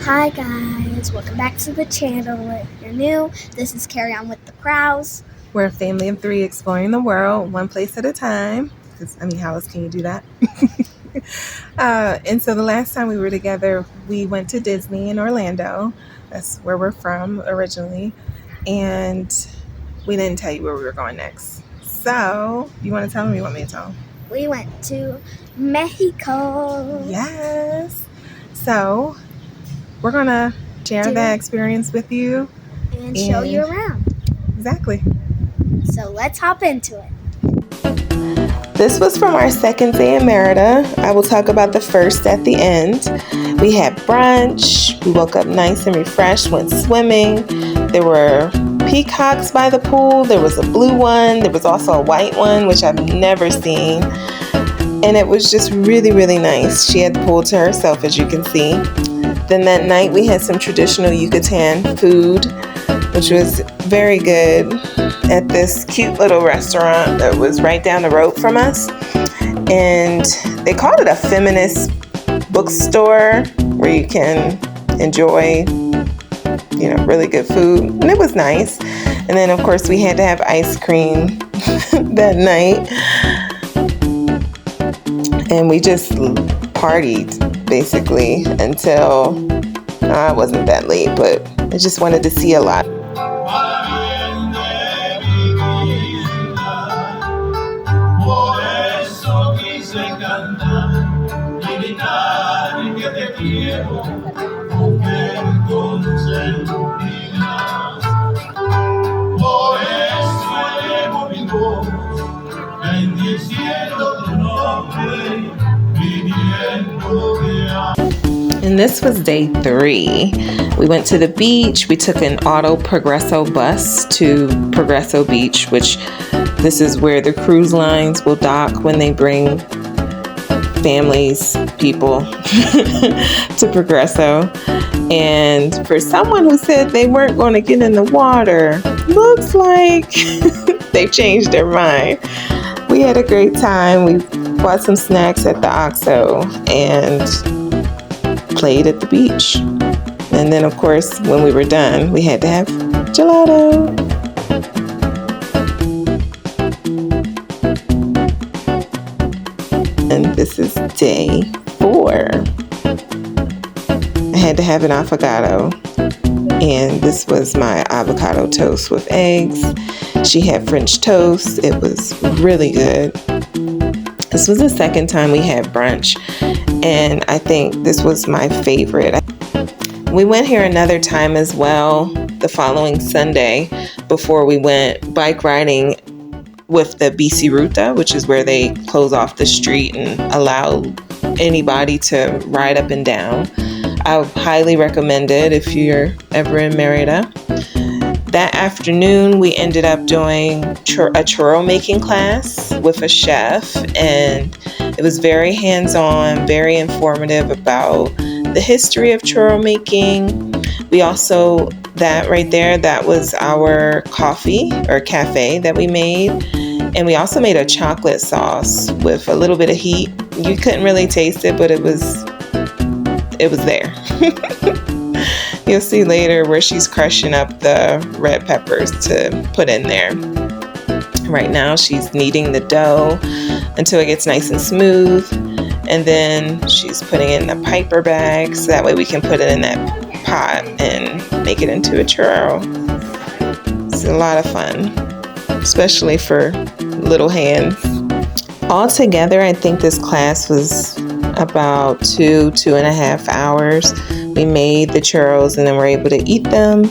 Hi guys, welcome back to the channel. If you're new, this is Carry On With the Prows. We're a family of 3 exploring the world, one place at a time. Because, how else can you do that? And so the last time we were together, we went to Disney in Orlando. That's where we're from originally. And we didn't tell you where we were going next. So, you want to tell them or you want me to tell them? We went to Mexico. Yes. So, we're going to share that experience with you. And show you around. Exactly. So let's hop into it. This was from our second day in Merida. I will talk about the first at the end. We had brunch. We woke up nice and refreshed, went swimming. There were peacocks by the pool. There was a blue one. There was also a white one, which I've never seen. And it was just really, really nice. She had the pool to herself, as you can see. Then that night we had some traditional Yucatan food, which was very good, at this cute little restaurant that was right down the road from us. And they called it a feminist bookstore where you can enjoy, really good food. And it was nice. And then, of course, we had to have ice cream that night. And we just partied, basically, until it wasn't that late, but I just wanted to see a lot. And this was day 3. We went to the beach. We took an auto Progresso bus to Progresso Beach, which this is where the cruise lines will dock when they bring families, people to Progresso. And for someone who said they weren't going to get in the water, looks like they've changed their mind. We had a great time. We bought some snacks at the OXXO and played at the beach. And then, of course, when we were done, we had to have gelato. And this is day 4. I had to have an avocado. And this was my avocado toast with eggs. She had French toast. It was really good. This was the second time we had brunch, and I think this was my favorite. We went here another time as well the following Sunday before we went bike riding with the BC Ruta, which is where they close off the street and allow anybody to ride up and down. I highly recommend it if you're ever in Merida. That afternoon, we ended up doing a churro making class with a chef, and it was very hands-on, very informative about the history of churro making. We also, that right there, that was our coffee or cafe that we made. And we also made a chocolate sauce with a little bit of heat. You couldn't really taste it, but it was there. You'll see later where she's crushing up the red peppers to put in there. Right now she's kneading the dough until it gets nice and smooth. And then she's putting it in a Piper bag so that way we can put it in that pot and make it into a churro. It's a lot of fun, especially for little hands. Altogether, I think this class was about 2.5 hours. We made the churros and then we're able to eat them.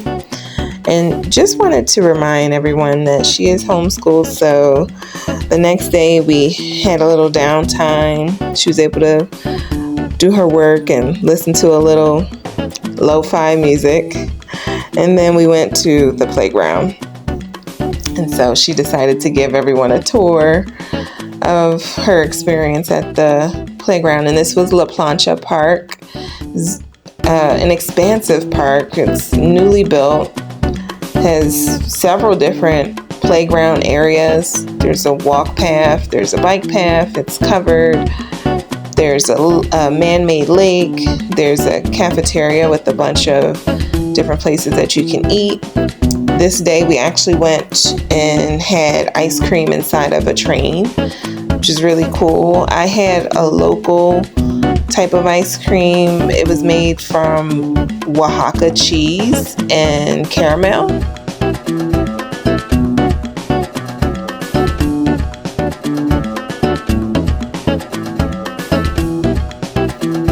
And just wanted to remind everyone that she is homeschooled, so the next day we had a little downtime. She was able to do her work and listen to a little lo-fi music. And then we went to the playground. And so she decided to give everyone a tour of her experience at the playground. And this was La Plancha Park. It's, an expansive park. It's newly built. Has several different playground areas. There's a walk path, there's a bike path, it's covered. There's a man-made lake. There's a cafeteria with a bunch of different places that you can eat. This day we actually went and had ice cream inside of a train, which is really cool. I had a local type of ice cream. It was made from Oaxaca cheese and caramel.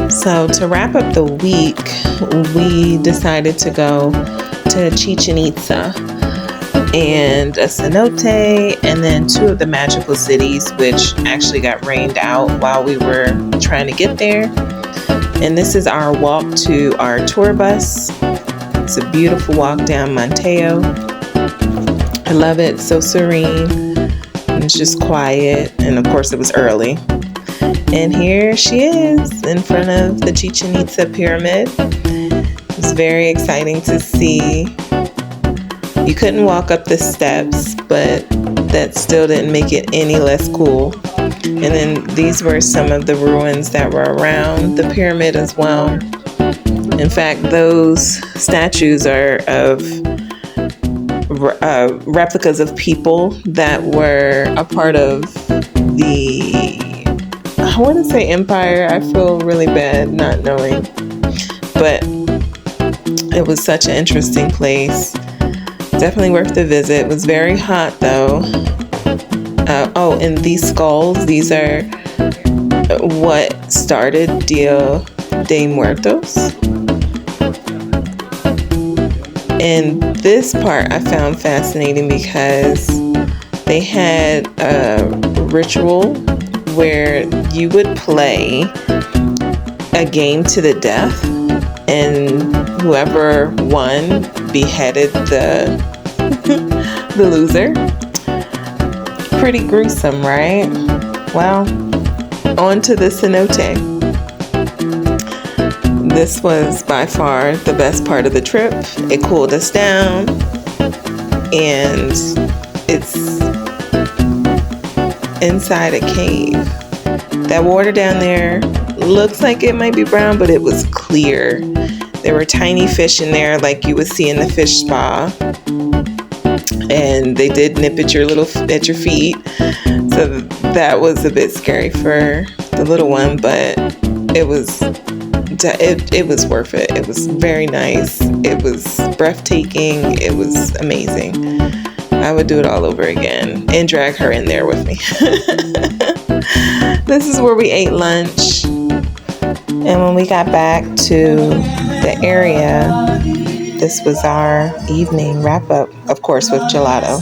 So to wrap up the week, we decided to go to Chichen Itza and a cenote, and then 2 of the magical cities, which actually got rained out while we were trying to get there. And this is our walk to our tour bus. It's a beautiful walk down Monteo. I love it, so serene. And it's just quiet, and of course it was early. And here she is in front of the Chichen Itza pyramid. It's very exciting to see. You couldn't walk up the steps, but that still didn't make it any less cool. And then these were some of the ruins that were around the pyramid as well. In fact, those statues are of replicas of people that were a part of the, I want to say empire. I feel really bad not knowing. But it was such an interesting place. Definitely worth the visit. It was very hot though. And these skulls, these are what started Dia de Muertos. And this part I found fascinating because they had a ritual where you would play a game to the death, and whoever won beheaded the loser. Pretty gruesome, right? Well, on to the cenote. This was by far the best part of the trip. It cooled us down, and it's inside a cave. That water down there looks like it might be brown, but it was clear. There were tiny fish in there like you would see in the fish spa. And they did nip at your feet. So that was a bit scary for the little one, but it was worth it. It was very nice. It was breathtaking. It was amazing. I would do it all over again and drag her in there with me. This is where we ate lunch. And when we got back to the area, this was our evening wrap up, of course, with gelato.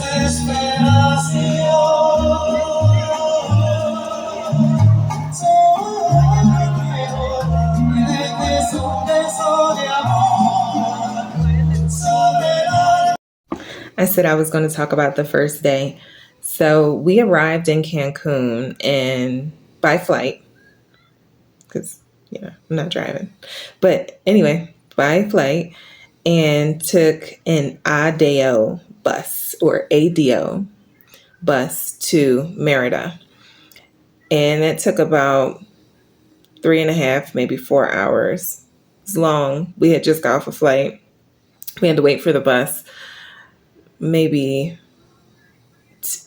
I said I was going to talk about the first day. So we arrived in Cancun and by flight, because, I'm not driving. But anyway, by flight, and took an ADO bus to Merida. And it took about 3.5, maybe 4 hours. It was long. We had just got off a flight. We had to wait for the bus maybe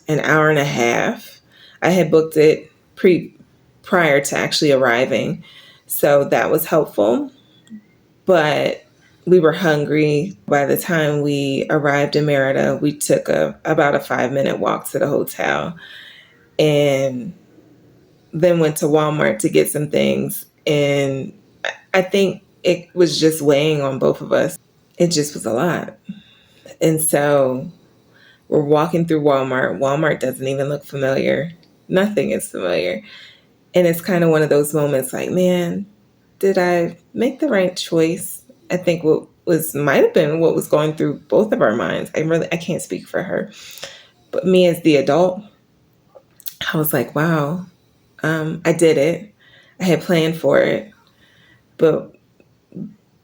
an hour and a half. I had booked it prior to actually arriving, so that was helpful. But we were hungry. By the time we arrived in Merida, we took about a 5-minute walk to the hotel, and then went to Walmart to get some things. And I think it was just weighing on both of us. It just was a lot. And so we're walking through Walmart. Walmart doesn't even look familiar. Nothing is familiar. And it's kind of one of those moments like, man, did I make the right choice? I think might have been what was going through both of our minds. I can't speak for her. But me as the adult, I was like, wow, I did it. I had planned for it. But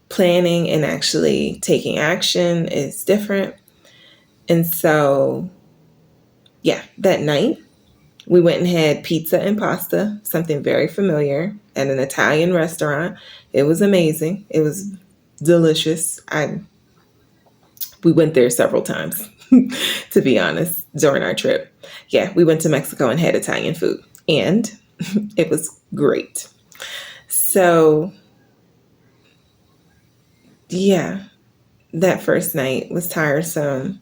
planning and actually taking action is different. And so, that night We went and had pizza and pasta, something very familiar, at an Italian restaurant. It was amazing. It was delicious. I We went there several times, to be honest, during our trip. Yeah, we went to Mexico and had Italian food, and it was great. So, yeah, that first night was tiresome,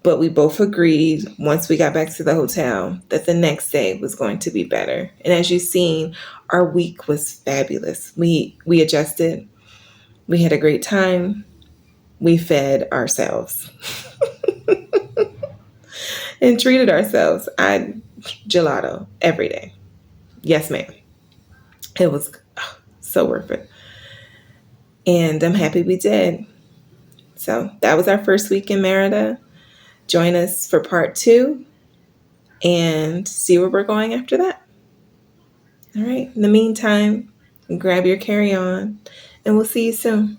but we both agreed once we got back to the hotel that the next day was going to be better. And as you've seen, our week was fabulous. We adjusted. We had a great time. We fed ourselves and treated ourselves. I gelato every day. Yes, ma'am. It was so worth it. And I'm happy we did. So that was our first week in Merida. Join us for part two and see where we're going after that. All right. In the meantime, grab your carry on and we'll see you soon.